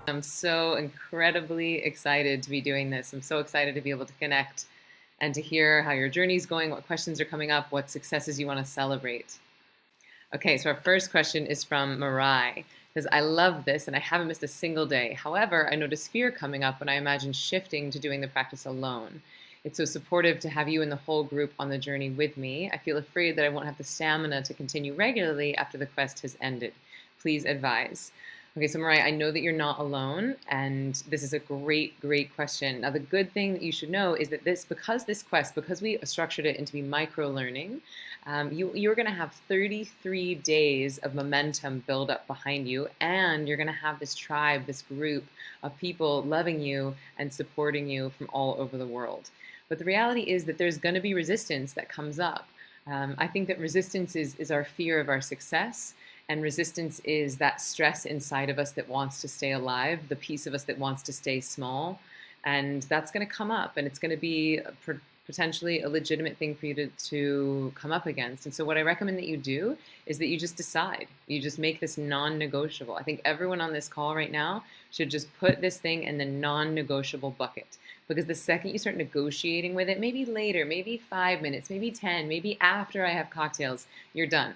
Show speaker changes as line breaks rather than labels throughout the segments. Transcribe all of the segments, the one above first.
I'm so incredibly excited to be doing this. I'm so excited to be able to connect and to hear how your journey's going, what questions are coming up, what successes you want to celebrate. Okay, so our first question is from Marai. Says, I love this and I haven't missed a single day. However, I notice fear coming up when I imagine shifting to doing the practice alone. It's so supportive to have you and the whole group on the journey with me. I feel afraid that I won't have the stamina to continue regularly after the quest has ended. Please advise. Okay, so Mariah, I know that you're not alone, and this is a great, great question. Now, the good thing that you should know is that because we structured it into be micro learning, you're going to have 33 days of momentum build up behind you, and you're going to have this tribe, this group of people loving you and supporting you from all over the world. But the reality is that there's going to be resistance that comes up. I think that resistance is our fear of our success. And resistance is that stress inside of us that wants to stay alive, the piece of us that wants to stay small. And that's going to come up, and it's going to be potentially a legitimate thing for you to come up against. And so what I recommend that you do is that you just decide. You just make this non-negotiable. I think everyone on this call right now should just put this thing in the non-negotiable bucket. Because the second you start negotiating with it, maybe later, maybe 5 minutes, maybe 10, maybe after I have cocktails, you're done.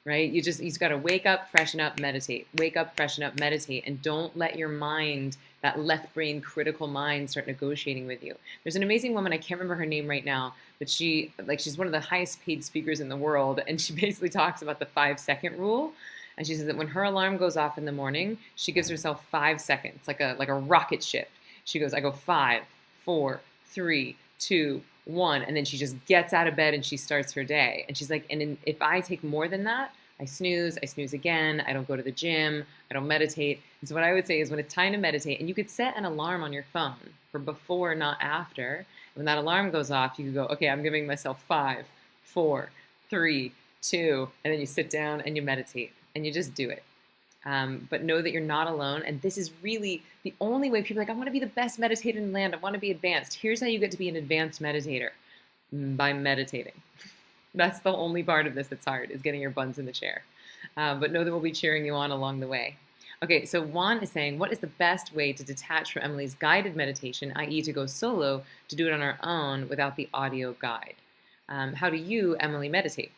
Right? You just got to wake up, freshen up, meditate. Wake up, freshen up, meditate, and don't let your mind, that left brain critical mind, start negotiating with you. There's an amazing woman, I can't remember her name right now, but she's one of the highest paid speakers in the world, and she basically talks about the 5-second rule. And she says that when her alarm goes off in the morning, she gives herself 5 seconds, like a rocket ship. She goes, I go 5, 4, 3, 2, 1, and then she just gets out of bed and she starts her day. And she's like, if I take more than that, I snooze again, I don't go to the gym, I don't meditate. And so what I would say is when it's time to meditate, and you could set an alarm on your phone for before, not after. When that alarm goes off, you could go, okay, I'm giving myself 5, 4, 3, 2, and then you sit down and you meditate and you just do it. But know that you're not alone. And this is really the only way people are like, I want to be the best meditator in the land. I want to be advanced. Here's how you get to be an advanced meditator: by meditating. That's the only part of this that's hard, is getting your buns in the chair. But know that we'll be cheering you on along the way. Okay, so Juan is saying, what is the best way to detach from Emily's guided meditation, i.e. to go solo, to do it on our own without the audio guide? How do you, Emily, meditate?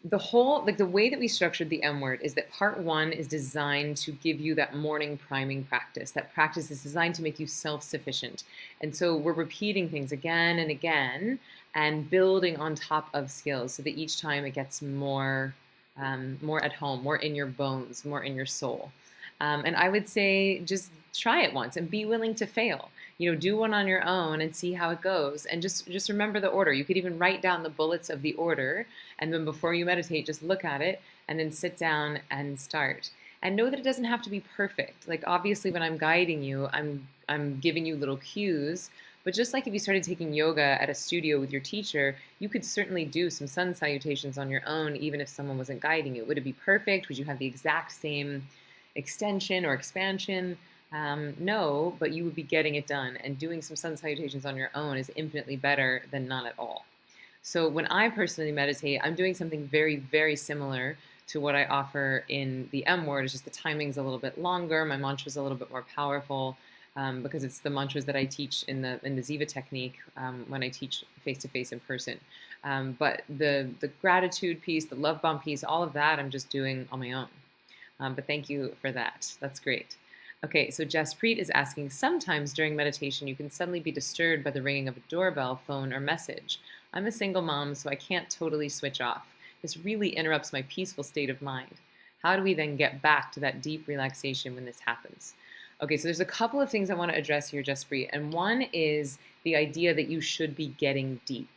The way that we structured the M word is that part 1 is designed to give you that morning priming practice. That practice is designed to make you self-sufficient. And so we're repeating things again and again and building on top of skills so that each time it gets more at home, more in your bones, more in your soul. And I would say just try it once and be willing to fail. Do one on your own and see how it goes. And just remember the order. You could even write down the bullets of the order. And then before you meditate, just look at it and then sit down and start. And know that it doesn't have to be perfect. Like obviously when I'm guiding you, I'm giving you little cues. But just like if you started taking yoga at a studio with your teacher, you could certainly do some sun salutations on your own, even if someone wasn't guiding you. Would it be perfect? Would you have the exact same extension or expansion? No, but you would be getting it done, and doing some sun salutations on your own is infinitely better than none at all. So when I personally meditate, I'm doing something very, very similar to what I offer in the M word. It's just the timing's a little bit longer, my mantra's a little bit more powerful, because it's the mantras that I teach in the Ziva technique when I teach face-to-face in person. But the gratitude piece, the love bomb piece, all of that I'm just doing on my own. But thank you for that. That's great. Okay, so Jaspreet is asking, sometimes during meditation you can suddenly be disturbed by the ringing of a doorbell, phone, or message. I'm a single mom, so I can't totally switch off. This really interrupts my peaceful state of mind. How do we then get back to that deep relaxation when this happens? Okay, so there's a couple of things I want to address here, Jaspreet, and one is the idea that you should be getting deep.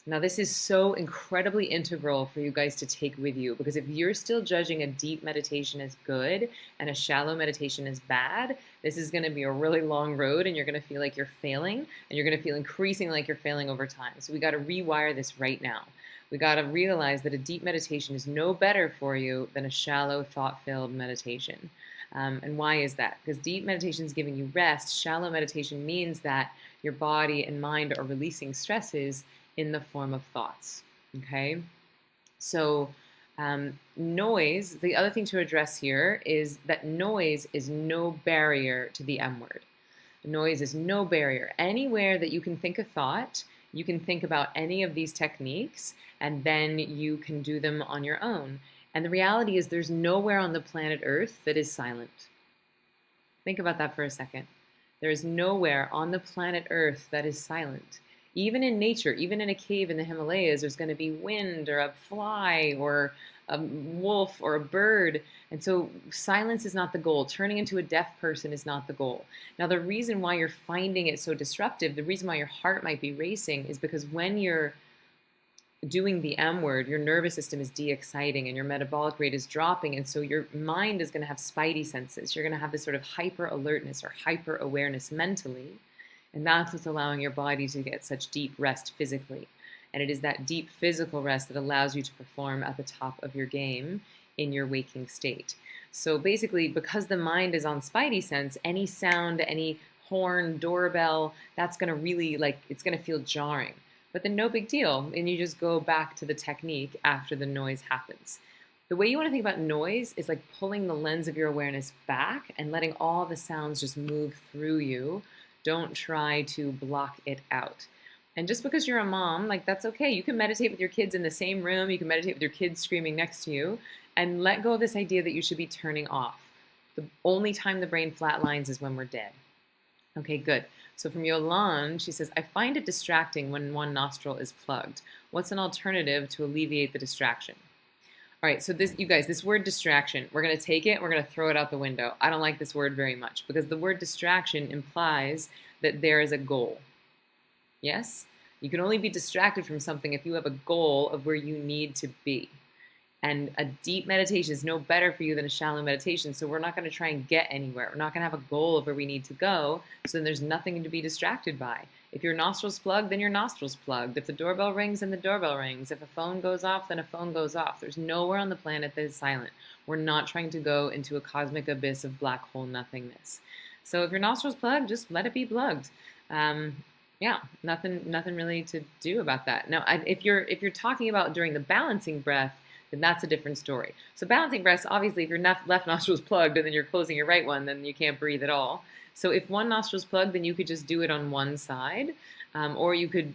Now, this is so incredibly integral for you guys to take with you, because if you're still judging a deep meditation as good and a shallow meditation as bad, this is going to be a really long road, and you're going to feel like you're failing, and you're going to feel increasingly like you're failing over time. So we got to rewire this right now. We got to realize that a deep meditation is no better for you than a shallow, thought-filled meditation. And why is that? Because deep meditation is giving you rest. Shallow meditation means that your body and mind are releasing stresses in the form of thoughts. Okay? So Noise, the other thing to address here is that noise is no barrier to the M word. Noise is no barrier. Anywhere that you can think a thought, you can think about any of these techniques, and then you can do them on your own. And the reality is there's nowhere on the planet Earth that is silent. Think about that for a second. There is nowhere on the planet Earth that is silent. Even in nature, even in a cave in the Himalayas, there's going to be wind or a fly or a wolf or a bird. And so silence is not the goal. Turning into a deaf person is not the goal. Now, the reason why you're finding it so disruptive, the reason why your heart might be racing is because when you're doing the M word, your nervous system is de-exciting and your metabolic rate is dropping. And so your mind is going to have spidey senses. You're going to have this sort of hyper alertness or hyper awareness mentally. And that's what's allowing your body to get such deep rest physically. And it is that deep physical rest that allows you to perform at the top of your game in your waking state. So basically, because the mind is on spidey sense, any sound, any horn, doorbell, that's going to really, it's going to feel jarring. But then no big deal, and you just go back to the technique after the noise happens. The way you want to think about noise is like pulling the lens of your awareness back and letting all the sounds just move through you. Don't try to block it out. And just because you're a mom, that's okay. You can meditate with your kids in the same room. You can meditate with your kids screaming next to you, and let go of this idea that you should be turning off. The only time the brain flatlines is when we're dead. Okay, good. So from Yolande, she says, I find it distracting when one nostril is plugged. What's an alternative to alleviate the distraction? All right, so you guys, this word distraction, we're going to take it, we're going to throw it out the window. I don't like this word very much because the word distraction implies that there is a goal. Yes? You can only be distracted from something if you have a goal of where you need to be. And a deep meditation is no better for you than a shallow meditation. So we're not going to try and get anywhere. We're not going to have a goal of where we need to go. So then there's nothing to be distracted by. If your nostrils plugged, then your nostrils plugged. If the doorbell rings, then the doorbell rings. If a phone goes off, then a phone goes off. There's nowhere on the planet that is silent. We're not trying to go into a cosmic abyss of black hole nothingness. So if your nostrils plugged, just let it be plugged. Yeah, nothing really to do about that. Now, if you're talking about during the balancing breath, then that's a different story. So balancing breaths, obviously, if your left nostril is plugged and then you're closing your right one, then you can't breathe at all. So if one nostril is plugged, then you could just do it on one side. Or you could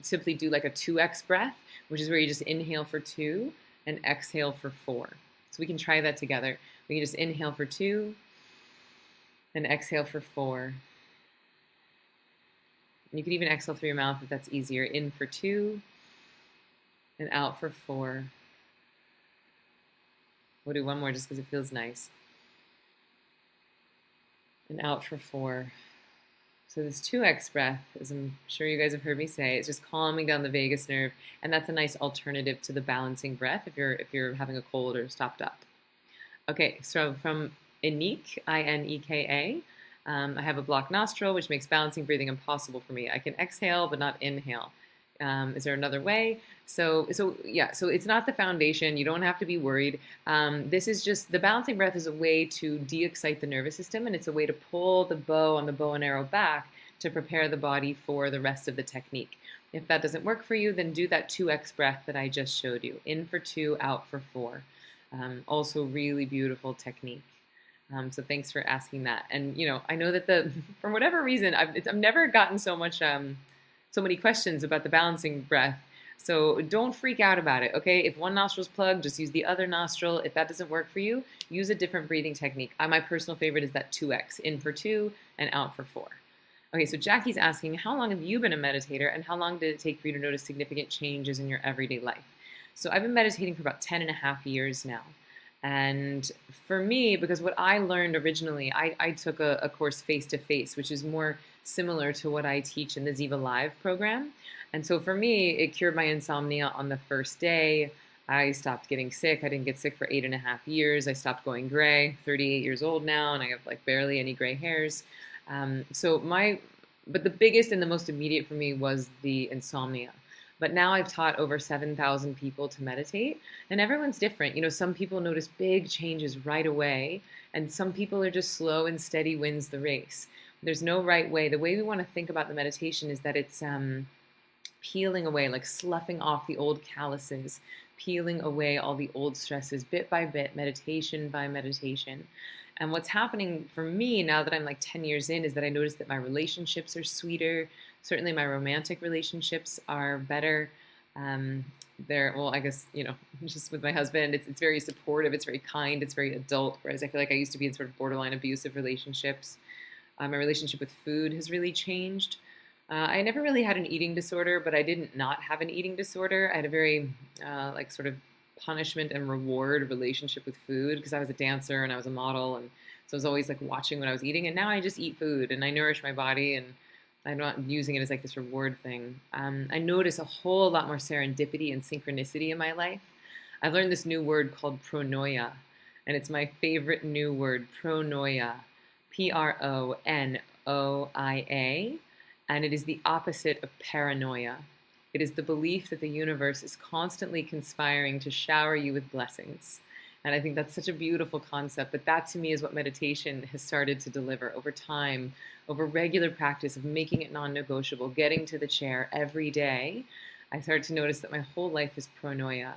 simply do like a 2x breath, which is where you just inhale for 2 and exhale for 4. So we can try that together. We can just inhale for 2 and exhale for 4. You could even exhale through your mouth if that's easier. In for 2 and out for 4. We'll do one more just because it feels nice. And out for 4. So this 2x breath, as I'm sure you guys have heard me say, it's just calming down the vagus nerve, and that's a nice alternative to the balancing breath if you're having a cold or stopped up. Okay, so from Ineka, I-N-E-K-A, I have a blocked nostril, which makes balancing breathing impossible for me. I can exhale, but not inhale. Is there another way? So it's not the foundation. You don't have to be worried. This is just, the balancing breath is a way to de-excite the nervous system, and it's a way to pull the bow on the bow and arrow back to prepare the body for the rest of the technique. If that doesn't work for you, then do that 2x breath that I just showed you. In for 2, out for 4. Also really beautiful technique. So thanks for asking that. And I know that for whatever reason, I've never gotten so many questions about the balancing breath. So don't freak out about it, okay? If one nostril's plugged, just use the other nostril. If that doesn't work for you, use a different breathing technique. My personal favorite is that 2x, in for 2 and out for 4. Okay, so Jackie's asking, how long have you been a meditator and how long did it take for you to notice significant changes in your everyday life? So I've been meditating for about 10.5 years now. And for me, because what I learned originally, I took a course face-to-face, which is more similar to what I teach in the Ziva Live program. And so for me, it cured my insomnia on the first day. I stopped getting sick. I didn't get sick for 8.5 years. I stopped going gray, 38 years old now, and I have barely any gray hairs. But the biggest and the most immediate for me was the insomnia. But now I've taught over 7,000 people to meditate, and everyone's different. Some people notice big changes right away, and some people are just slow and steady wins the race. There's no right way. The way we want to think about the meditation is that it's peeling away, like sloughing off the old calluses, peeling away all the old stresses bit by bit, meditation by meditation. And what's happening for me now that I'm like 10 years in is that I notice that my relationships are sweeter. Certainly my romantic relationships are better. Um, well, I guess, just with my husband, it's very supportive, it's very kind, it's very adult. Whereas I feel like I used to be in sort of borderline abusive relationships. My relationship with food has really changed. I never really had an eating disorder, but I didn't not have an eating disorder. I had a very like sort of punishment and reward relationship with food because I was a dancer and I was a model, and so I was always like watching what I was eating. And now I just eat food and I nourish my body, and I'm not using it as like this reward thing. I notice a whole lot more serendipity and synchronicity in my life. I've learned this new word called pronoia, and it's my favorite new word, pronoia, Pronoia, and it is the opposite of paranoia. It is the belief that the universe is constantly conspiring to shower you with blessings. And I think that's such a beautiful concept. But that to me is what meditation has started to deliver over time, over regular practice of making it non negotiable, getting to the chair every day. I started to notice that my whole life is pronoia.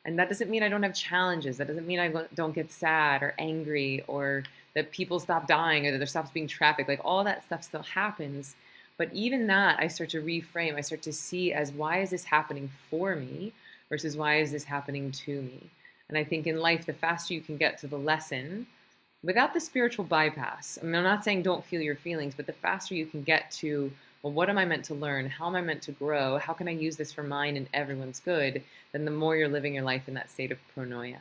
And that doesn't mean I don't have challenges. That doesn't mean I don't get sad or angry, or that people stop dying, or that there stops being traffic. Like all that stuff still happens. But even that, I start to reframe. I start to see as, why is this happening for me versus why is this happening to me? And I think in life, the faster you can get to the lesson without the spiritual bypass. I mean, I'm not saying don't feel your feelings, but the faster you can get to, well, what am I meant to learn? How am I meant to grow? How can I use this for mine and everyone's good? Then the more you're living your life in that state of pronoia.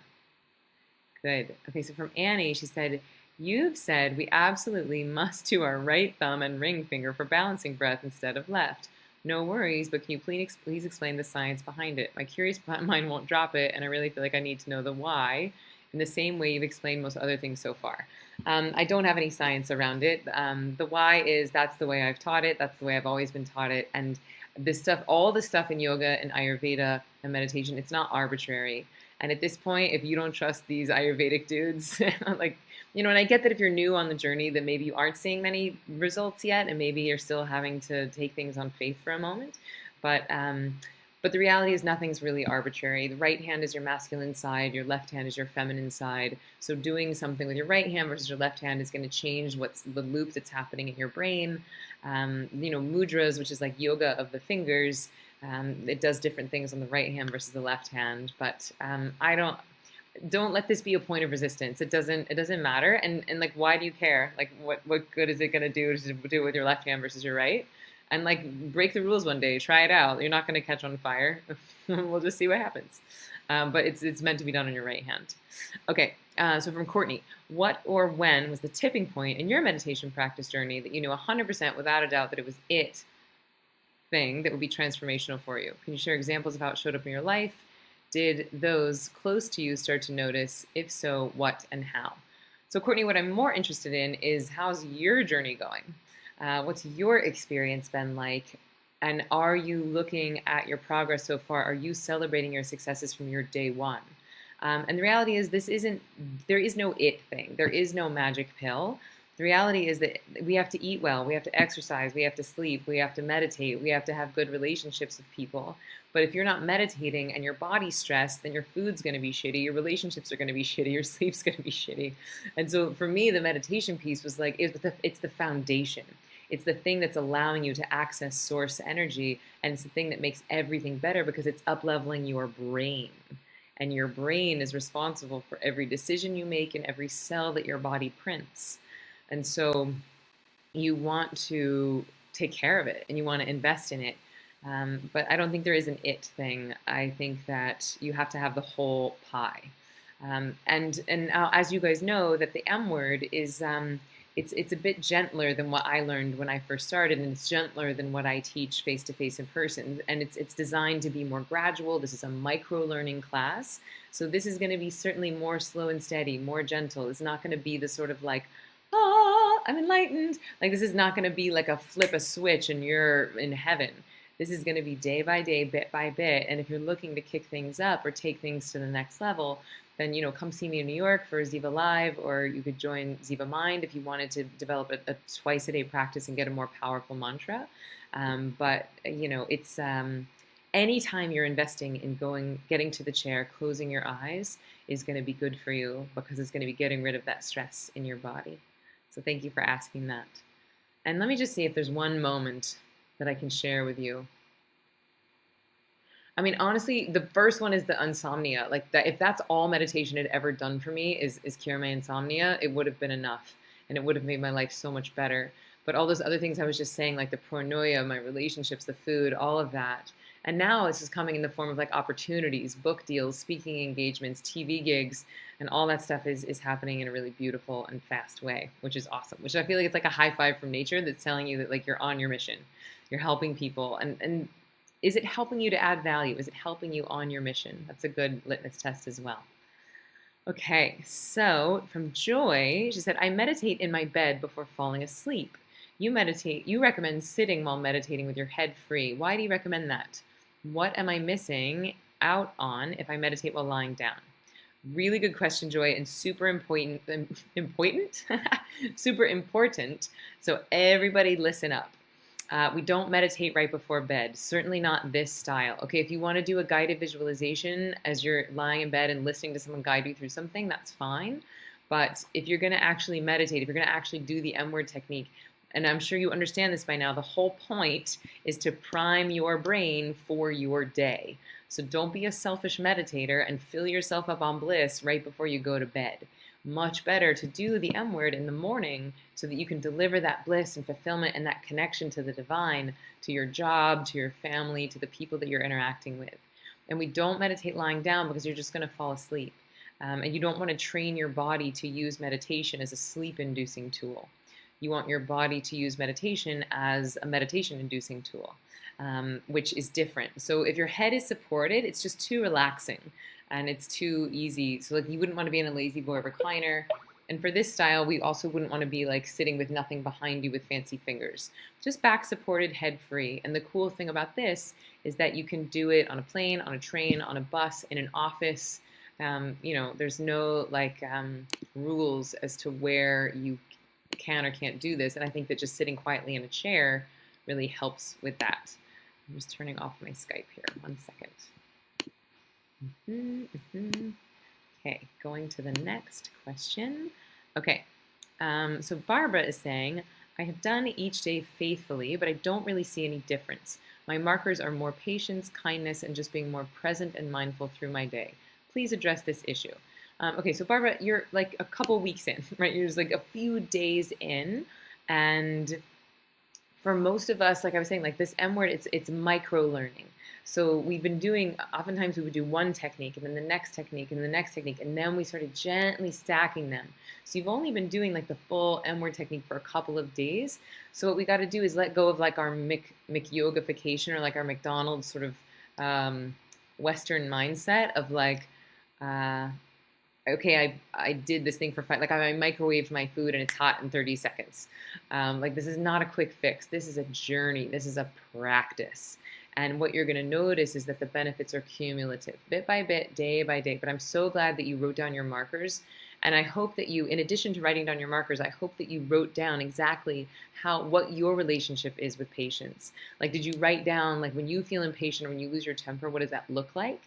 Good. Okay, so from Annie, she said, you've said we absolutely must do our right thumb and ring finger for balancing breath instead of left. No worries, but can you please explain the science behind it? My curious mind won't drop it, and I really feel like I need to know the why in the same way you've explained most other things so far. I don't have any science around it. The why is that's the way I've taught it. That's the way I've always been taught it. And this stuff, all the stuff in yoga and Ayurveda and meditation, it's not arbitrary. And at this point, if you don't trust these Ayurvedic dudes, like, and I get that if you're new on the journey, that maybe you aren't seeing many results yet, and maybe you're still having to take things on faith for a moment. But the reality is nothing's really arbitrary. The right hand is your masculine side, your left hand is your feminine side. So doing something with your right hand versus your left hand is going to change what's the loop that's happening in your brain. Mudras, which is like yoga of the fingers, it does different things on the right hand versus the left hand. But I don't let this be a point of resistance. It doesn't matter. And like, why do you care? Like, what good is it going to do it with your left hand versus your right? And like, break the rules one day, try it out. You're not going to catch on fire. We'll just see what happens. But it's meant to be done on your right hand. Okay, so from Courtney, what or when was the tipping point in your meditation practice journey that you knew 100% without a doubt that it was it thing that would be transformational for you? Can you share examples of how it showed up in your life? Did those close to you start to notice? If so, what and how? So Courtney, what I'm more interested in is, how's your journey going? What's your experience been like? And are you looking at your progress so far? Are you celebrating your successes from your day one? And the reality is there is no it thing. There is no magic pill. The reality is that we have to eat well, we have to exercise, we have to sleep, we have to meditate, we have to have good relationships with people. But if you're not meditating and your body's stressed, then your food's going to be shitty, your relationships are going to be shitty, your sleep's going to be shitty. And so for me, the meditation piece was like, it's the foundation. It's the thing that's allowing you to access source energy, and it's the thing that makes everything better because it's up-leveling your brain. And your brain is responsible for every decision you make and every cell that your body prints. And so you want to take care of it and you want to invest in it. But I don't think there is an it thing. I think that you have to have the whole pie. And as you guys know, that the M word is it's a bit gentler than what I learned when I first started, and it's gentler than what I teach face-to-face in person. And it's designed to be more gradual. This is a micro-learning class. So this is going to be certainly more slow and steady, more gentle. It's not going to be the sort of like, I'm enlightened. Like, this is not going to be like a flip a switch and you're in heaven. This is going to be day by day, bit by bit. And if you're looking to kick things up or take things to the next level, then come see me in New York for Ziva Live, or you could join Ziva Mind if you wanted to develop a twice a day practice and get a more powerful mantra. But it's anytime you're investing in getting to the chair, closing your eyes is going to be good for you, because it's going to be getting rid of that stress in your body. So thank you for asking that. And let me just see if there's one moment that I can share with you. I mean, honestly, the first one is the insomnia. Like that, if that's all meditation had ever done for me is cure my insomnia, it would have been enough, and it would have made my life so much better. But all those other things I was just saying, like the pronoia, my relationships, the food, all of that. And now this is coming in the form of like opportunities, book deals, speaking engagements, TV gigs, and all that stuff is happening in a really beautiful and fast way, which is awesome. Which I feel like it's like a high five from nature that's telling you that like you're on your mission, you're helping people, and is it helping you to add value? Is it helping you on your mission? That's a good litmus test as well. Okay, so from Joy, she said, I meditate in my bed before falling asleep. You recommend sitting while meditating with your head free. Why do you recommend that? What am I missing out on if I meditate while lying down? Really good question, Joy, and super important. Super important. So everybody listen up. We don't meditate right before bed, certainly not this style. Okay, if you want to do a guided visualization as you're lying in bed and listening to someone guide you through something, that's fine. But if you're going to actually meditate, if you're going to actually do the M word technique, and I'm sure you understand this by now, the whole point is to prime your brain for your day. So don't be a selfish meditator and fill yourself up on bliss right before you go to bed. Much better to do the M word in the morning so that you can deliver that bliss and fulfillment and that connection to the divine, to your job, to your family, to the people that you're interacting with. And we don't meditate lying down because you're just going to fall asleep. And you don't want to train your body to use meditation as a sleep-inducing tool. You want your body to use meditation as a meditation-inducing tool, which is different. So if your head is supported, it's just too relaxing and it's too easy. So like you wouldn't want to be in a lazy boy recliner. And for this style, we also wouldn't want to be like sitting with nothing behind you with fancy fingers. Just back supported, head free. And the cool thing about this is that you can do it on a plane, on a train, on a bus, in an office. There's no rules as to where you can or can't do this. And I think that just sitting quietly in a chair really helps with that. I'm just turning off my Skype here. 1 second. Okay, going to the next question. Okay, so Barbara is saying, I have done each day faithfully, but I don't really see any difference. My markers are more patience, kindness, and just being more present and mindful through my day. Please address this issue. Okay, so Barbara, you're like a couple weeks in, right? You're just like a few days in, and for most of us, like I was saying, like this M word, it's micro learning. So we've been doing, oftentimes we would do one technique and then the next technique and the next technique, and then we started gently stacking them. So you've only been doing like the full M word technique for a couple of days. So what we got to do is let go of like our McYogification or like our McDonald's sort of Western mindset of like, okay, I did this thing for 5, like I microwaved my food and it's hot in 30 seconds. Like this is not a quick fix. This is a journey. This is a practice. And what you're going to notice is that the benefits are cumulative, bit by bit, day by day. But I'm so glad that you wrote down your markers. And I hope that you, in addition to writing down your markers, I hope that you wrote down exactly what your relationship is with patience. Like, did you write down, like, when you feel impatient or when you lose your temper, what does that look like?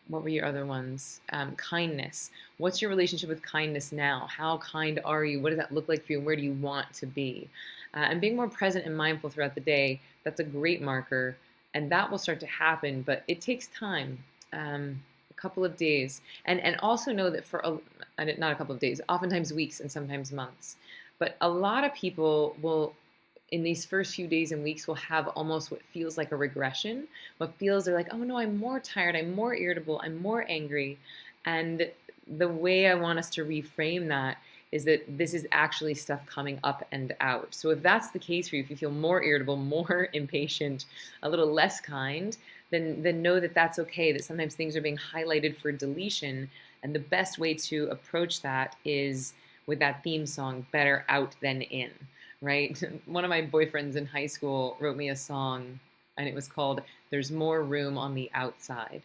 What were your other ones? Kindness. What's your relationship with kindness now? How kind are you? What does that look like for you? And where do you want to be? And being more present and mindful throughout the day, that's a great marker. And that will start to happen, but it takes time. A couple of days. And also know that not a couple of days, oftentimes weeks and sometimes months. But a lot of people will, in these first few days and weeks, will have almost what feels like a regression. They're like, oh no, I'm more tired, I'm more irritable, I'm more angry. And the way I want us to reframe that is that this is actually stuff coming up and out. So if that's the case for you, if you feel more irritable, more impatient, a little less kind, then know that that's okay, that sometimes things are being highlighted for deletion. And the best way to approach that is with that theme song, Better Out Than In, right? One of my boyfriends in high school wrote me a song and it was called There's More Room on the Outside.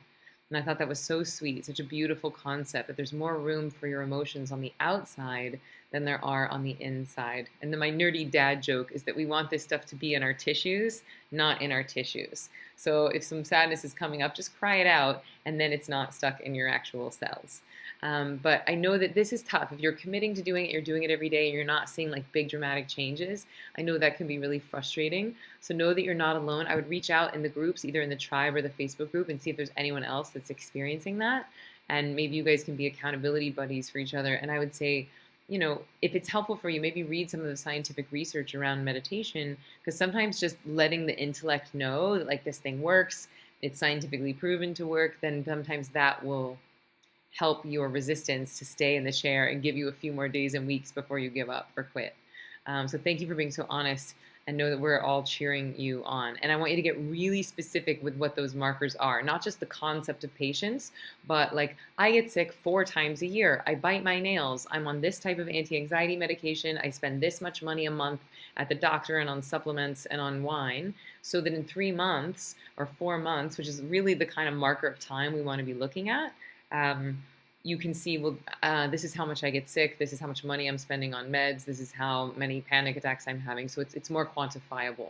And I thought that was so sweet, such a beautiful concept that there's more room for your emotions on the outside than there are on the inside. And then my nerdy dad joke is that we want this stuff to be in our tissues, not in our tissues. So if some sadness is coming up, just cry it out, and then it's not stuck in your actual cells. But I know that this is tough. If you're committing to doing it, you're doing it every day, and you're not seeing like big dramatic changes, I know that can be really frustrating. So know that you're not alone. I would reach out in the groups, either in the tribe or the Facebook group, and see if there's anyone else that's experiencing that. And maybe you guys can be accountability buddies for each other. And I would say, if it's helpful for you, maybe read some of the scientific research around meditation, because sometimes just letting the intellect know that like this thing works, it's scientifically proven to work, then sometimes that will help your resistance to stay in the chair and give you a few more days and weeks before you give up or quit. So thank you for being so honest, and know that we're all cheering you on. And I want you to get really specific with what those markers are, not just the concept of patience, but like, I get sick 4 times a year. I bite my nails. I'm on this type of anti-anxiety medication. I spend this much money a month at the doctor and on supplements and on wine, so that in 3 months or 4 months, which is really the kind of marker of time we want to be looking at, you can see, well, this is how much I get sick, this is how much money I'm spending on meds, this is how many panic attacks I'm having. So it's more quantifiable.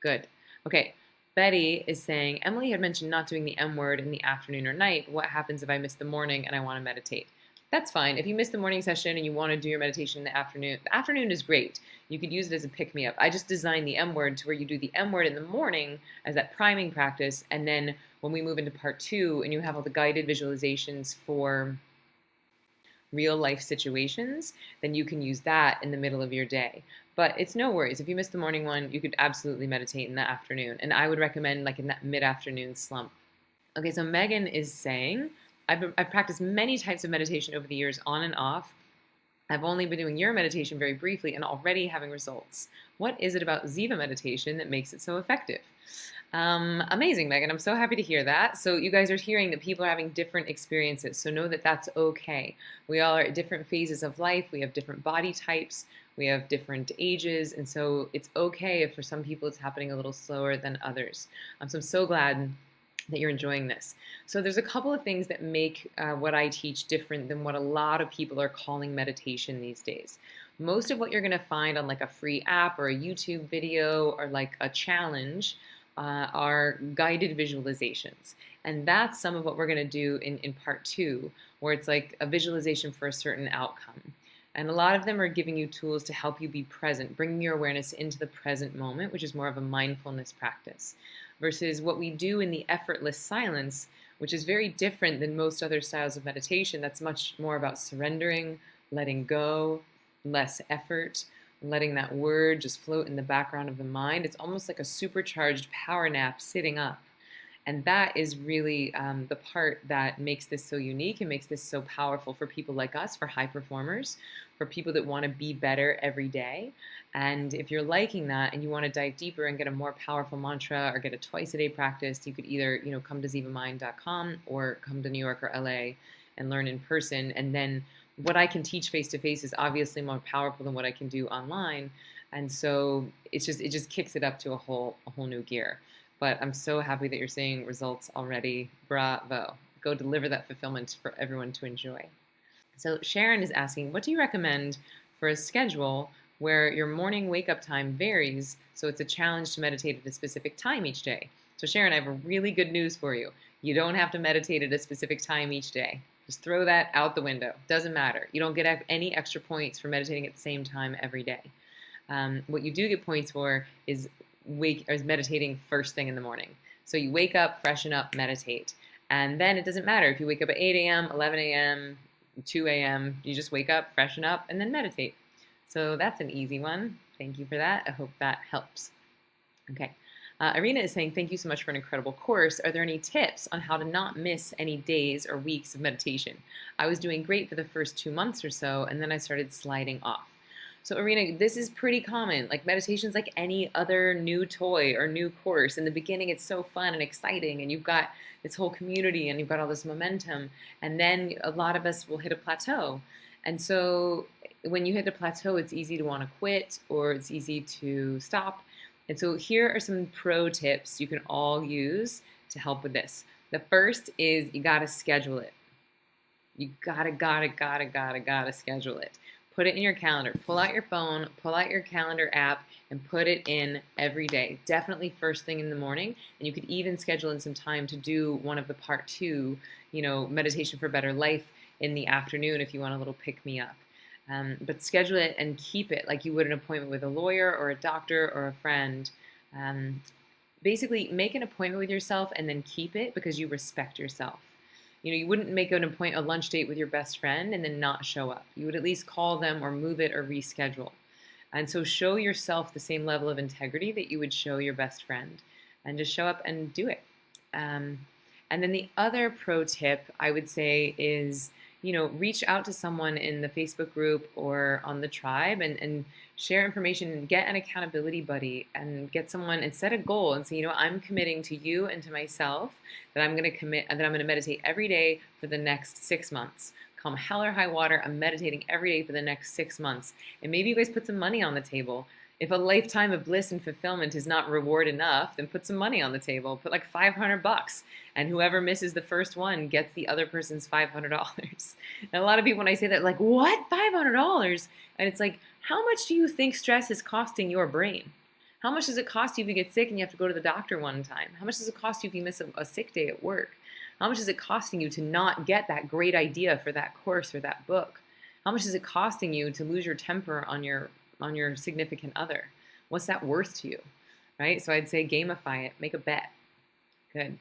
Good. Okay. Betty is saying, Emily had mentioned not doing the M word in the afternoon or night. What happens if I miss the morning and I want to meditate? That's fine. If you miss the morning session and you want to do your meditation in the afternoon is great. You could use it as a pick-me-up. I just designed the M word to where you do the M word in the morning as that priming practice, and then when we move into part 2 and you have all the guided visualizations for real life situations, then you can use that in the middle of your day. But it's no worries. If you miss the morning one, you could absolutely meditate in the afternoon. And I would recommend like in that mid-afternoon slump. Okay, so Megan is saying, I've practiced many types of meditation over the years, on and off. I've only been doing your meditation very briefly and already having results. What is it about Ziva meditation that makes it so effective? Amazing, Megan. I'm so happy to hear that. So you guys are hearing that people are having different experiences. So know that that's okay. We all are at different phases of life. We have different body types. We have different ages. And so it's okay if for some people it's happening a little slower than others. So I'm so glad that you're enjoying this. So there's a couple of things that make what I teach different than what a lot of people are calling meditation these days. Most of what you're going to find on like a free app or a YouTube video or like a challenge are guided visualizations. And that's some of what we're going to do in part 2, where it's like a visualization for a certain outcome. And a lot of them are giving you tools to help you be present, bringing your awareness into the present moment, which is more of a mindfulness practice, versus what we do in the effortless silence, which is very different than most other styles of meditation. That's much more about surrendering, letting go, less effort, letting that word just float in the background of the mind. It's almost like a supercharged power nap sitting up. And that is really the part that makes this so unique and makes this so powerful for people like us, for high performers, for people that want to be better every day. And if you're liking that and you want to dive deeper and get a more powerful mantra or get a twice-a-day practice, you could either come to zivamind.com or come to New York or LA and learn in person. And then what I can teach face-to-face is obviously more powerful than what I can do online. And so it just kicks it up to a whole new gear. But I'm so happy that you're seeing results already. Bravo. Go deliver that fulfillment for everyone to enjoy. So Sharon is asking, what do you recommend for a schedule where your morning wake-up time varies, so it's a challenge to meditate at a specific time each day? So Sharon, I have a really good news for you. You don't have to meditate at a specific time each day. Just throw that out the window. Doesn't matter. You don't get any extra points for meditating at the same time every day. What you do get points for is meditating first thing in the morning. So you wake up, freshen up, meditate. And then it doesn't matter if you wake up at 8 a.m., 11 a.m., 2 a.m., you just wake up, freshen up, and then meditate. So that's an easy one. Thank you for that. I hope that helps. Okay. Irina is saying, thank you so much for an incredible course. Are there any tips on how to not miss any days or weeks of meditation? I was doing great for the first 2 months or so, and then I started sliding off. So Irina, this is pretty common. Like meditation's like any other new toy or new course. In the beginning, it's so fun and exciting, and you've got this whole community and you've got all this momentum. And then a lot of us will hit a plateau. And so when you hit a plateau, it's easy to want to quit or it's easy to stop. And so here are some pro tips you can all use to help with this. The first is you gotta schedule it. You gotta schedule it. Put it in your calendar. Pull out your phone, pull out your calendar app, and put it in every day. Definitely first thing in the morning. And you could even schedule in some time to do one of the part 2, meditation for better life in the afternoon if you want a little pick me up. But schedule it and keep it like you would an appointment with a lawyer or a doctor or a friend. Basically, make an appointment with yourself and then keep it because you respect yourself. You wouldn't make a lunch date with your best friend and then not show up. You would at least call them or move it or reschedule. And so show yourself the same level of integrity that you would show your best friend, and just show up and do it. And then the other pro tip I would say is, reach out to someone in the Facebook group or on the tribe and share information and get an accountability buddy and get someone and set a goal and say, I'm committing to you and to myself that I'm going to commit and that I'm going to meditate every day for the next 6 months. Come hell or high water, I'm meditating every day for the next 6 months. And maybe you guys put some money on the table. If a lifetime of bliss and fulfillment is not reward enough, then put some money on the table. Put like $500, and whoever misses the first one gets the other person's $500. And a lot of people, when I say that, like, what? $500? And it's like, how much do you think stress is costing your brain? How much does it cost you if you get sick and you have to go to the doctor one time? How much does it cost you if you miss a sick day at work? How much is it costing you to not get that great idea for that course or that book? How much is it costing you to lose your temper on your significant other? What's that worth to you, right? So I'd say gamify it, make a bet. Good.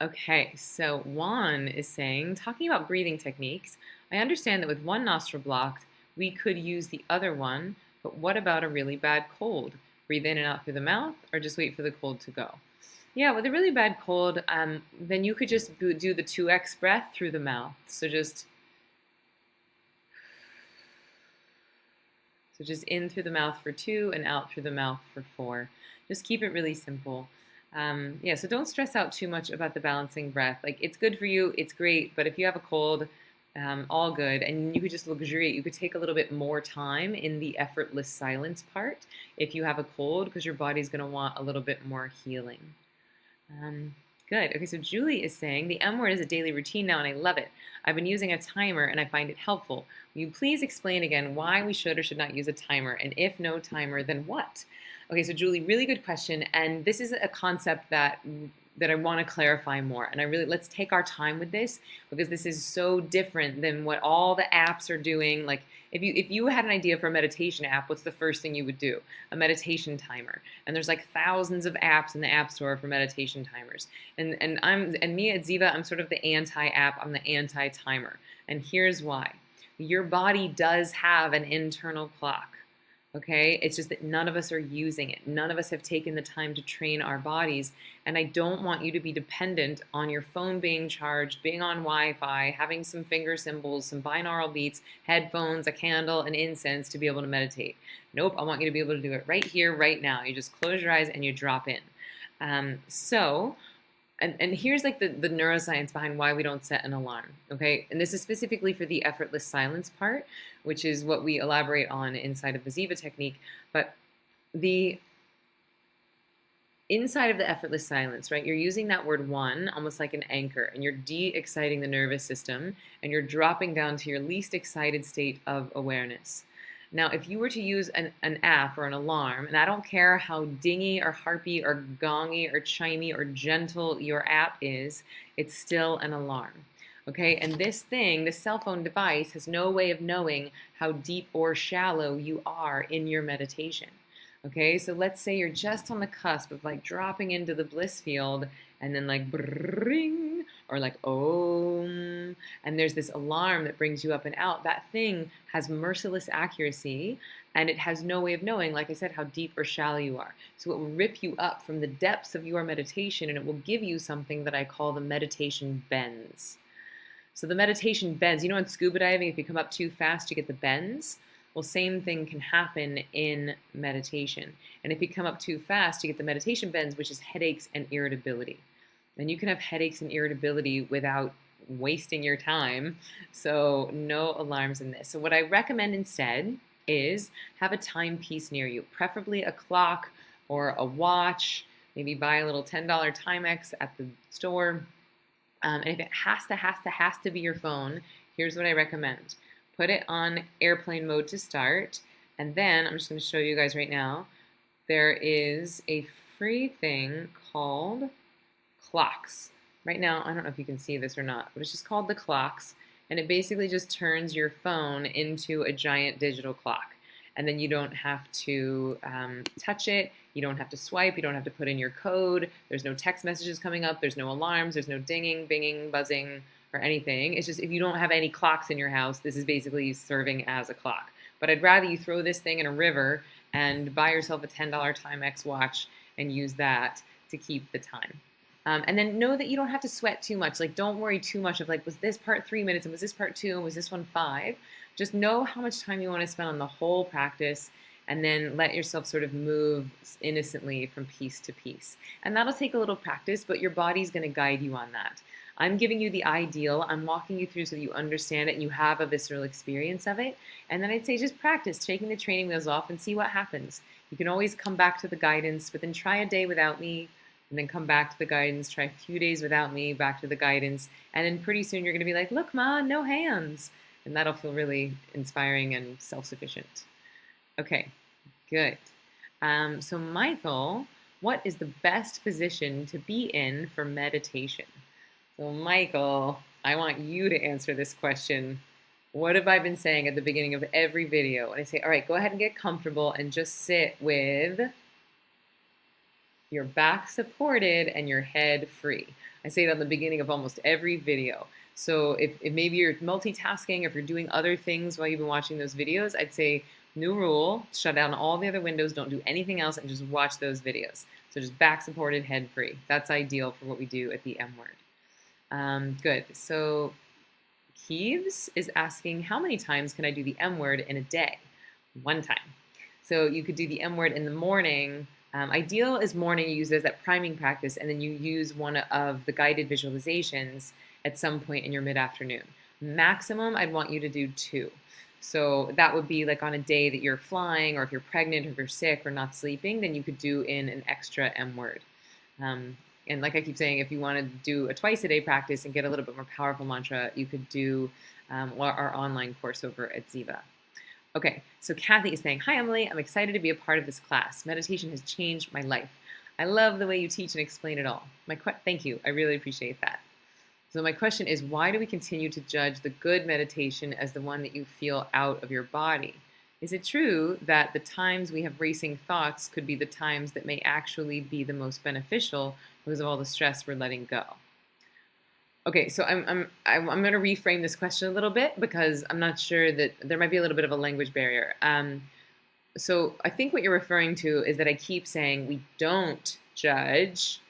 Okay, so Juan is saying, talking about breathing techniques, I understand that with one nostril blocked, we could use the other one, but what about a really bad cold? Breathe in and out through the mouth, or just wait for the cold to go? Yeah, with a really bad cold, then you could just do the 2x breath through the mouth. So just in through the mouth for 2 and out through the mouth for 4. Just keep it really simple. So don't stress out too much about the balancing breath. Like, it's good for you, it's great, but if you have a cold, all good. And you could just luxuriate. You could take a little bit more time in the effortless silence part if you have a cold, because your body's going to want a little bit more healing. Good. Okay, so Julie is saying, the M word is a daily routine now and I love it. I've been using a timer and I find it helpful. Will you please explain again why we should or should not use a timer? And if no timer, then what? Okay, so Julie, really good question. And this is a concept that I want to clarify more. And let's take our time with this, because this is so different than what all the apps are doing. Like, if you had an idea for a meditation app, what's the first thing you would do? A meditation timer. And there's like thousands of apps in the App Store for meditation timers. And me at Ziva, I'm sort of the anti-app, I'm the anti-timer. And here's why. Your body does have an internal clock. Okay, it's just that none of us are using it. None of us have taken the time to train our bodies. And I don't want you to be dependent on your phone being charged, being on Wi-Fi, having some finger symbols, some binaural beats, headphones, a candle, and incense to be able to meditate. Nope, I want you to be able to do it right here, right now. You just close your eyes and you drop in. And here's like the neuroscience behind why we don't set an alarm, okay? And this is specifically for the effortless silence part, which is what we elaborate on inside of the Ziva technique. But the inside of the effortless silence, right, you're using that word one almost like an anchor, and you're de-exciting the nervous system, and you're dropping down to your least excited state of awareness. Now, if you were to use an app or an alarm, and I don't care how dingy or harpy or gongy or chimey or gentle your app is, it's still an alarm. Okay, and this cell phone device, has no way of knowing how deep or shallow you are in your meditation. Okay, so let's say you're just on the cusp of like dropping into the bliss field, and then like bring, or like om, and there's this alarm that brings you up and out. That thing has merciless accuracy, and it has no way of knowing, like I said, how deep or shallow you are. So it will rip you up from the depths of your meditation, and it will give you something that I call the meditation bends. So the meditation bends, in scuba diving, if you come up too fast, you get the bends. Well, same thing can happen in meditation. And if you come up too fast, you get the meditation bends, which is headaches and irritability. And you can have headaches and irritability without wasting your time. So no alarms in this. So what I recommend instead is have a timepiece near you, preferably a clock or a watch. Maybe buy a little $10 Timex at the store. And if it has to be your phone, here's what I recommend. Put it on airplane mode to start, and then I'm just going to show you guys right now. There is a free thing called Clocks. Right now, I don't know if you can see this or not, but it's just called the Clocks, and it basically just turns your phone into a giant digital clock. And then you don't have to touch it, you don't have to swipe, you don't have to put in your code, there's no text messages coming up, there's no alarms, there's no dinging, binging, buzzing, or anything. It's just if you don't have any clocks in your house, this is basically serving as a clock. But I'd rather you throw this thing in a river and buy yourself a $10 Timex watch and use that to keep the time. And then know that you don't have to sweat too much. Like, don't worry too much of like, was this part 3 minutes and was this part 2 and was this one 5? Just know how much time you want to spend on the whole practice, and then let yourself sort of move innocently from piece to piece. And that'll take a little practice, but your body's going to guide you on that. I'm giving you the ideal. I'm walking you through so that you understand it and you have a visceral experience of it. And then I'd say just practice taking the training wheels off and see what happens. You can always come back to the guidance, but then try a day without me, and then come back to the guidance, try a few days without me, back to the guidance, and then pretty soon you're going to be like, look, Ma, no hands. And that'll feel really inspiring and self-sufficient. Okay, good. So Michael, what is the best position to be in for meditation? So Michael, I want you to answer this question. What have I been saying at the beginning of every video? And I say, all right, go ahead and get comfortable and just sit with your back supported and your head free. I say it on the beginning of almost every video. So if maybe you're multitasking, or if you're doing other things while you've been watching those videos, I'd say new rule, shut down all the other windows, don't do anything else, and just watch those videos. So just back supported, head free. That's ideal for what we do at the M word. Good. So Keeves is asking, how many times can I do the M word in a day? 1 time. So you could do the M word in the morning. Ideal is morning, you use it as that priming practice, and then you use one of the guided visualizations at some point in your mid-afternoon. Maximum, I'd want you to do 2. So that would be like on a day that you're flying, or if you're pregnant, or if you're sick, or not sleeping, then you could do in an extra M word. And like I keep saying, if you want to do a twice-a-day practice and get a little bit more powerful mantra, you could do our online course over at Ziva. Okay, so Kathy is saying, hi Emily, I'm excited to be a part of this class. Meditation has changed my life. I love the way you teach and explain it all. Thank you, I really appreciate that. So my question is, why do we continue to judge the good meditation as the one that you feel out of your body? Is it true that the times we have racing thoughts could be the times that may actually be the most beneficial because of all the stress we're letting go? Okay, so I'm going to reframe this question a little bit, because I'm not sure that there might be a little bit of a language barrier. So I think what you're referring to is that I keep saying we don't judge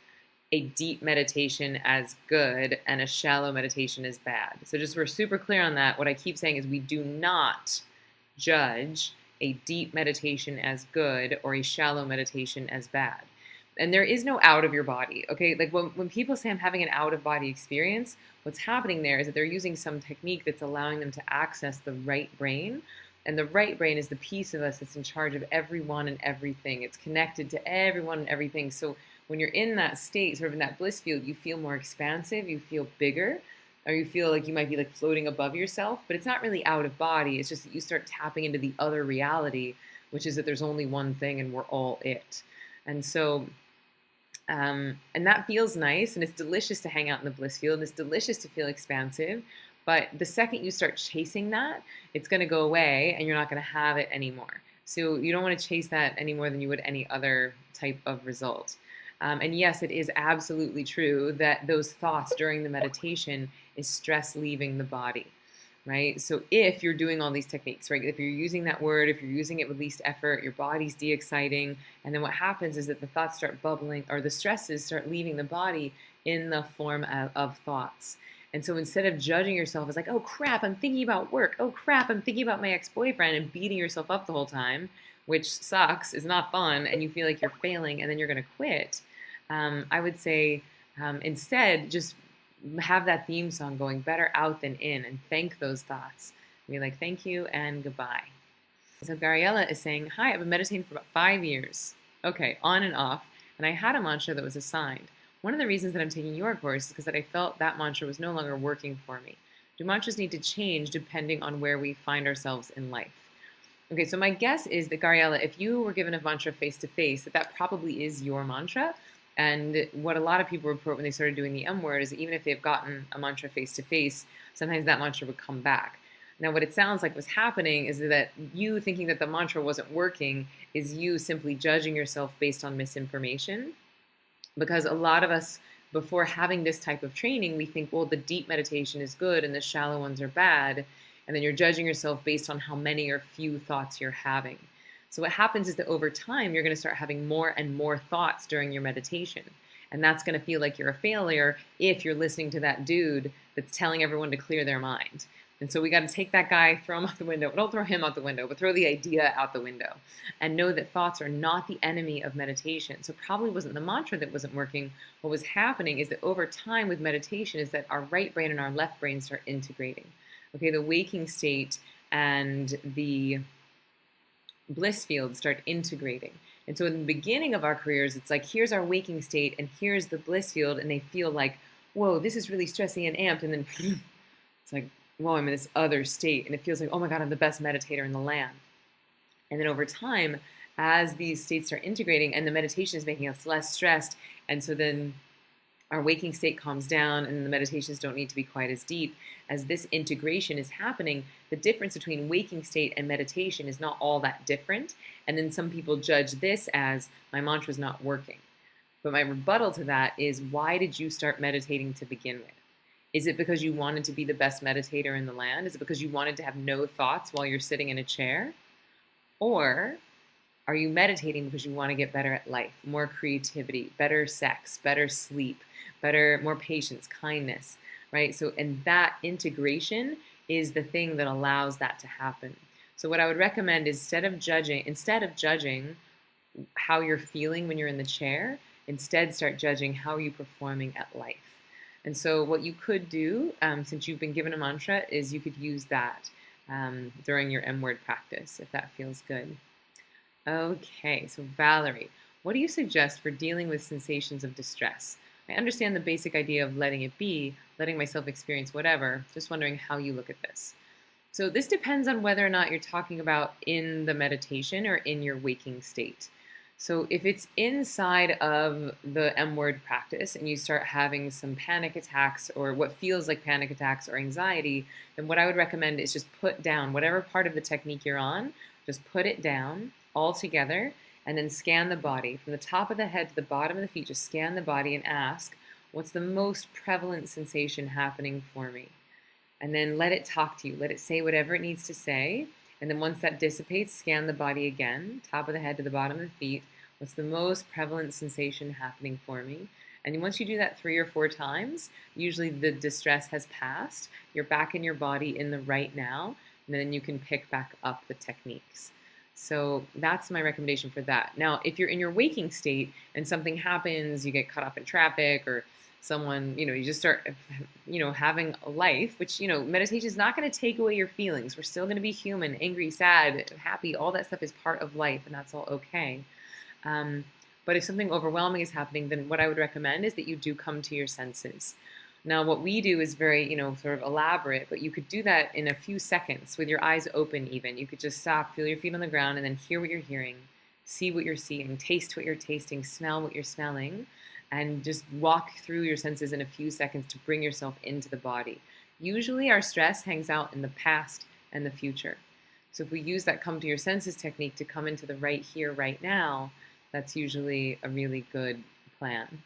a deep meditation as good and a shallow meditation as bad. So just so we're super clear on that, what I keep saying is we do not judge a deep meditation as good or a shallow meditation as bad. And there is no out of your body, okay? Like when people say I'm having an out of body experience, what's happening there is that they're using some technique that's allowing them to access the right brain. And the right brain is the piece of us that's in charge of everyone and everything. It's connected to everyone and everything. So when you're in that state, sort of in that bliss field, you feel more expansive, you feel bigger, or you feel like you might be like floating above yourself, but it's not really out of body. It's just that you start tapping into the other reality, which is that there's only one thing and we're all it. And so, and that feels nice, and it's delicious to hang out in the bliss field, and it's delicious to feel expansive, but the second you start chasing that, it's going to go away and you're not going to have it anymore. So you don't want to chase that any more than you would any other type of result. And yes, it is absolutely true that those thoughts during the meditation is stress leaving the body, right? So if you're doing all these techniques, right, if you're using that word, if you're using it with least effort, your body's de-exciting, and then what happens is that the thoughts start bubbling, or the stresses start leaving the body in the form of thoughts. And so instead of judging yourself as like, oh crap, I'm thinking about work, oh crap, I'm thinking about my ex-boyfriend, and beating yourself up the whole time, which sucks, is not fun, and you feel like you're failing, and then you're going to quit, I would say instead just have that theme song going, better out than in, and thank those thoughts. Be like, thank you and goodbye. So Gabriella is saying, hi, I've been meditating for about 5 years. Okay, on and off. And I had a mantra that was assigned. One of the reasons that I'm taking your course is because that I felt that mantra was no longer working for me. Do mantras need to change depending on where we find ourselves in life? Okay, so my guess is that Gabriella, if you were given a mantra face to face, that probably is your mantra. And what a lot of people report when they started doing the M word is that even if they've gotten a mantra face to face, sometimes that mantra would come back. Now, what it sounds like was happening is that you thinking that the mantra wasn't working is you simply judging yourself based on misinformation. Because a lot of us, before having this type of training, we think, well, the deep meditation is good and the shallow ones are bad. And then you're judging yourself based on how many or few thoughts you're having. So what happens is that over time, you're going to start having more and more thoughts during your meditation. And that's going to feel like you're a failure if you're listening to that dude that's telling everyone to clear their mind. And so we got to take that guy, throw him out the window. Don't throw him out the window, but throw the idea out the window. And know that thoughts are not the enemy of meditation. So probably wasn't the mantra that wasn't working. What was happening is that over time with meditation is that our right brain and our left brain start integrating. Okay, the waking state and the bliss field start integrating. And so in the beginning of our careers, it's like, here's our waking state and here's the bliss field. And they feel like, whoa, this is really stressing and amped. And then it's like, whoa, I'm in this other state. And it feels like, oh my God, I'm the best meditator in the land. And then over time, as these states start integrating and the meditation is making us less stressed, and so then our waking state calms down and the meditations don't need to be quite as deep. As this integration is happening, the difference between waking state and meditation is not all that different. And then some people judge this as my mantra is not working. But my rebuttal to that is, why did you start meditating to begin with? Is it because you wanted to be the best meditator in the land? Is it because you wanted to have no thoughts while you're sitting in a chair? Or are you meditating because you want to get better at life, more creativity, better sex, better sleep, more patience, kindness, right? So, and that integration is the thing that allows that to happen. So what I would recommend is instead of judging how you're feeling when you're in the chair, instead start judging how are you performing at life. And so what you could do, since you've been given a mantra, is you could use that during your M word practice, if that feels good. Okay, so Valerie, what do you suggest for dealing with sensations of distress? I understand the basic idea of letting it be, letting myself experience whatever, just wondering how you look at this. So this depends on whether or not you're talking about in the meditation or in your waking state. So if it's inside of the M word practice and you start having some panic attacks or what feels like panic attacks or anxiety, then what I would recommend is just put down whatever part of the technique you're on, just put it down all together and then scan the body from the top of the head to the bottom of the feet. Just scan the body and ask, what's the most prevalent sensation happening for me? And then let it talk to you. Let it say whatever it needs to say. And then once that dissipates, scan the body again, top of the head to the bottom of the feet. What's the most prevalent sensation happening for me? And once you do that 3 or 4 times, usually the distress has passed. You're back in your body in the right now, and then you can pick back up the techniques. So that's my recommendation for that. Now, if you're in your waking state and something happens, you get caught up in traffic or someone, you just start, having a life, which, meditation is not going to take away your feelings. We're still going to be human, angry, sad, happy. All that stuff is part of life, and that's all okay. But if something overwhelming is happening, then what I would recommend is that you do come to your senses. Now, what we do is very, sort of elaborate, but you could do that in a few seconds with your eyes open even. You could just stop, feel your feet on the ground, and then hear what you're hearing, see what you're seeing, taste what you're tasting, smell what you're smelling, and just walk through your senses in a few seconds to bring yourself into the body. Usually our stress hangs out in the past and the future. So if we use that come to your senses technique to come into the right here, right now, that's usually a really good plan.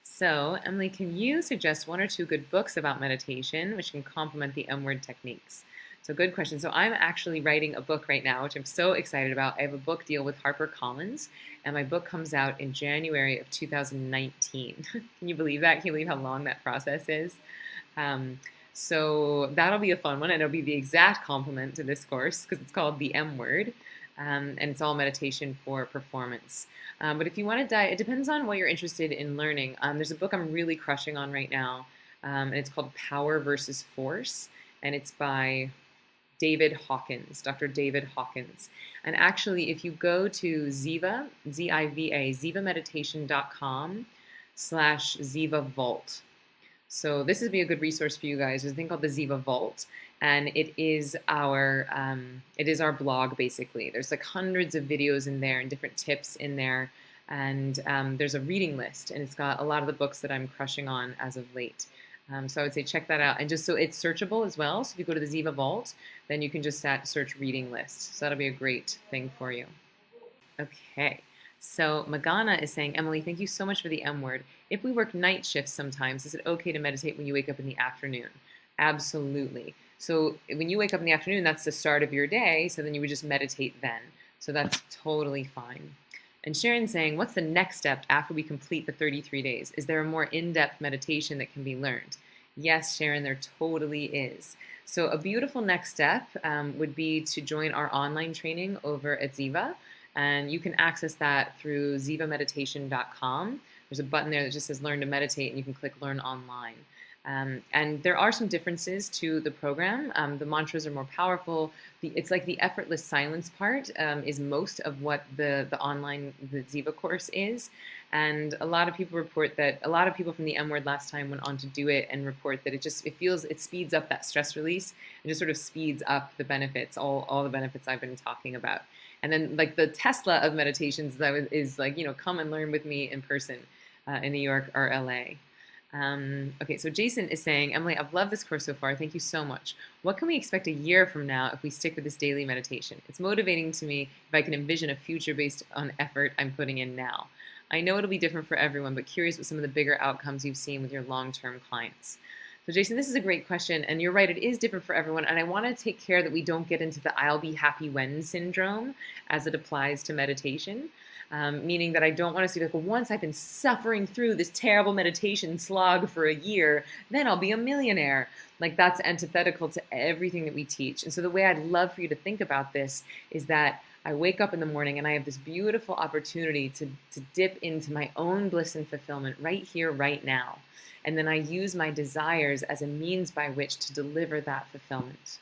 So, Emily, can you suggest 1 or 2 good books about meditation which can complement the M word techniques? So good question. So I'm actually writing a book right now, which I'm so excited about. I have a book deal with HarperCollins, and my book comes out in January of 2019. Can you believe that? Can you believe how long that process is? So that'll be a fun one, and it'll be the exact complement to this course because it's called The M Word. And it's all meditation for performance. But if you want to dive, it depends on what you're interested in learning. There's a book I'm really crushing on right now, and it's called Power versus Force, and it's by David Hawkins, Dr. David Hawkins. And actually, if you go to Ziva, Z-I-V-A, zivameditation.com/Ziva Vault. So this would be a good resource for you guys. There's a thing called the Ziva Vault, and it is our blog basically. There's like hundreds of videos in there and different tips in there, and there's a reading list, and it's got a lot of the books that I'm crushing on as of late. So I would say check that out, and just so it's searchable as well. So if you go to the Ziva Vault, then you can just search reading list. So that'll be a great thing for you. Okay. So Magana is saying, Emily, thank you so much for the M word. If we work night shifts sometimes, is it okay to meditate when you wake up in the afternoon? Absolutely. So when you wake up in the afternoon, that's the start of your day. So then you would just meditate then. So that's totally fine. And Sharon's saying, what's the next step after we complete the 33 days? Is there a more in-depth meditation that can be learned? Yes, Sharon, there totally is. So a beautiful next step would be to join our online training over at Ziva. And you can access that through zivameditation.com. There's a button there that just says Learn to Meditate, and you can click Learn Online. And there are some differences to the program. The mantras are more powerful. It's like the effortless silence part is most of what the Ziva course is. And a lot of people report that, a lot of people from the M word last time went on to do it and report that it speeds up that stress release. It just sort of speeds up the benefits, all the benefits I've been talking about. And then like the Tesla of meditations is like, come and learn with me in person in New York or LA. Okay, so Jason is saying, Emily, I've loved this course so far. Thank you so much. What can we expect a year from now if we stick with this daily meditation? It's motivating to me if I can envision a future based on effort I'm putting in now. I know it'll be different for everyone, but curious what some of the bigger outcomes you've seen with your long-term clients. So Jason, this is a great question, and you're right, it is different for everyone, and I want to take care that we don't get into the I'll be happy when syndrome as it applies to meditation, meaning that I don't want to see like, well, once I've been suffering through this terrible meditation slog for a year, then I'll be a millionaire. Like that's antithetical to everything that we teach. And so the way I'd love for you to think about this is that I wake up in the morning and I have this beautiful opportunity to dip into my own bliss and fulfillment right here, right now. And then I use my desires as a means by which to deliver that fulfillment.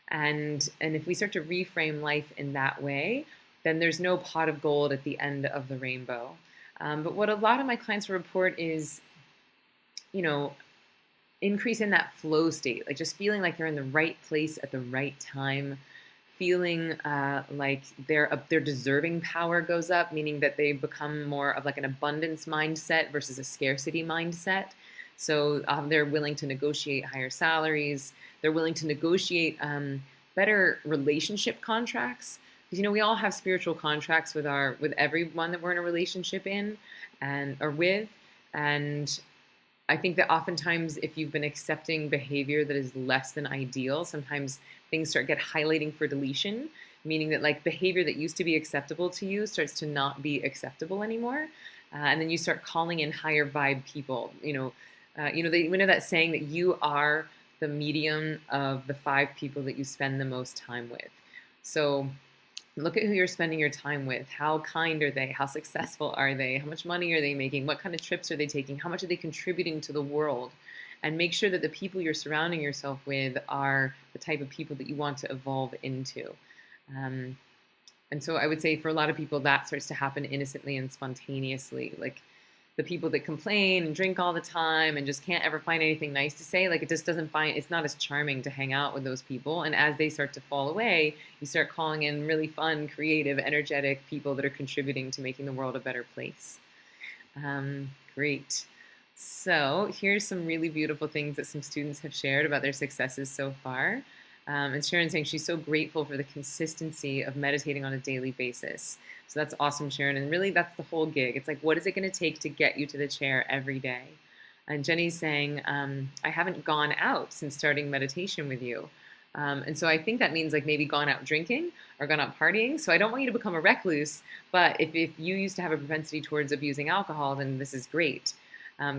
And if we start to reframe life in that way, then there's no pot of gold at the end of the rainbow. But what a lot of my clients report is, increase in that flow state, like just feeling like they're in the right place at the right time, feeling like their deserving power goes up, meaning that they become more of like an abundance mindset versus a scarcity mindset. So they're willing to negotiate higher salaries. They're willing to negotiate better relationship contracts. Because we all have spiritual contracts with everyone that we're in a relationship in or with. And I think that oftentimes if you've been accepting behavior that is less than ideal, sometimes things get highlighting for deletion, meaning that like behavior that used to be acceptable to you starts to not be acceptable anymore. And then you start calling in higher vibe people. We know that saying that you are the medium of the 5 people that you spend the most time with. So look at who you're spending your time with. How kind are they? How successful are they? How much money are they making? What kind of trips are they taking? How much are they contributing to the world? And make sure that the people you're surrounding yourself with are the type of people that you want to evolve into. And so I would say for a lot of people that starts to happen innocently and spontaneously. Like the people that complain and drink all the time and just can't ever find anything nice to say, like it's not as charming to hang out with those people. And as they start to fall away, you start calling in really fun, creative, energetic people that are contributing to making the world a better place. Great. So here's some really beautiful things that some students have shared about their successes so far. And Sharon's saying she's so grateful for the consistency of meditating on a daily basis. So that's awesome, Sharon. And really, that's the whole gig. It's like, what is it going to take to get you to the chair every day? And Jenny's saying, I haven't gone out since starting meditation with you. And so I think that means like maybe gone out drinking or gone out partying. So I don't want you to become a recluse. But if you used to have a propensity towards abusing alcohol, then this is great.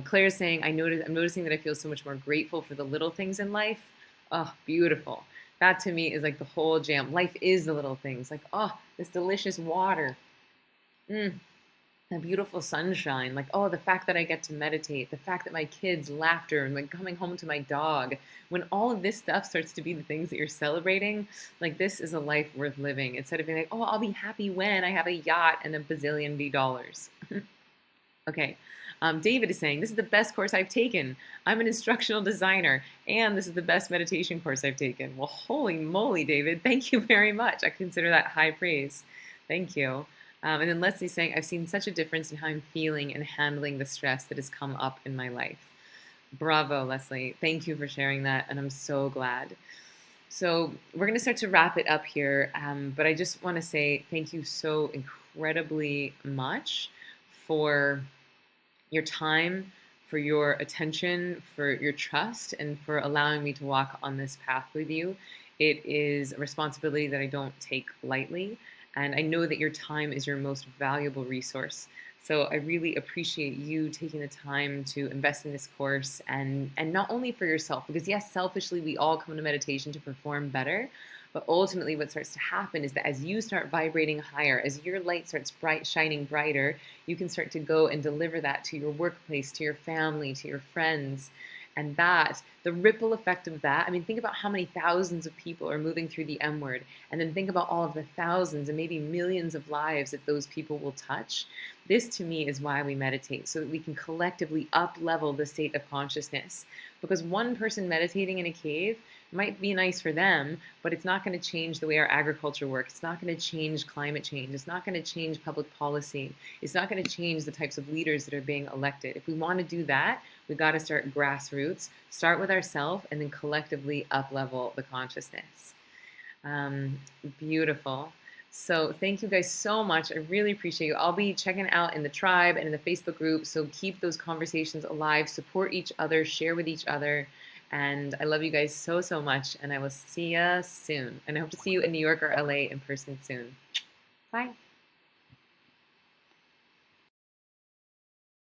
Claire's saying, I'm noticing that I feel so much more grateful for the little things in life. Oh, beautiful. That to me is like the whole jam. Life is the little things. Like, oh, this delicious water. And the beautiful sunshine, like, oh, the fact that I get to meditate, the fact that my kids' laughter and like coming home to my dog, when all of this stuff starts to be the things that you're celebrating, like this is a life worth living instead of being like, oh, I'll be happy when I have a yacht and a bazillion dollars. Okay. David is saying, this is the best course I've taken. I'm an instructional designer, and this is the best meditation course I've taken. Well, holy moly, David. Thank you very much. I consider that high praise. Thank you. And then Leslie's saying, I've seen such a difference in how I'm feeling and handling the stress that has come up in my life. Bravo, Leslie. Thank you for sharing that, and I'm so glad. So we're going to start to wrap it up here, but I just want to say thank you so incredibly much for your time, for your attention, for your trust, and for allowing me to walk on this path with you. It is a responsibility that I don't take lightly, and I know that your time is your most valuable resource. So I really appreciate you taking the time to invest in this course, and not only for yourself, because yes, selfishly we all come to meditation to perform better, but ultimately what starts to happen is that as you start vibrating higher, as your light starts shining brighter, you can start to go and deliver that to your workplace, to your family, to your friends. And that, the ripple effect of that, I mean, think about how many thousands of people are moving through the M word, and then think about all of the thousands and maybe millions of lives that those people will touch. This to me is why we meditate, so that we can collectively up level the state of consciousness. Because one person meditating in a cave might be nice for them, but it's not going to change the way our agriculture works. It's not going to change climate change. It's not going to change public policy. It's not going to change the types of leaders that are being elected. If we want to do that, we've got to start grassroots, start with ourselves, and then collectively up-level the consciousness. Beautiful. So thank you guys so much. I really appreciate you. I'll be checking out in the tribe and in the Facebook group, so keep those conversations alive, support each other, share with each other. And I love you guys so, so much, and I will see you soon. And I hope to see you in New York or LA in person soon. Bye.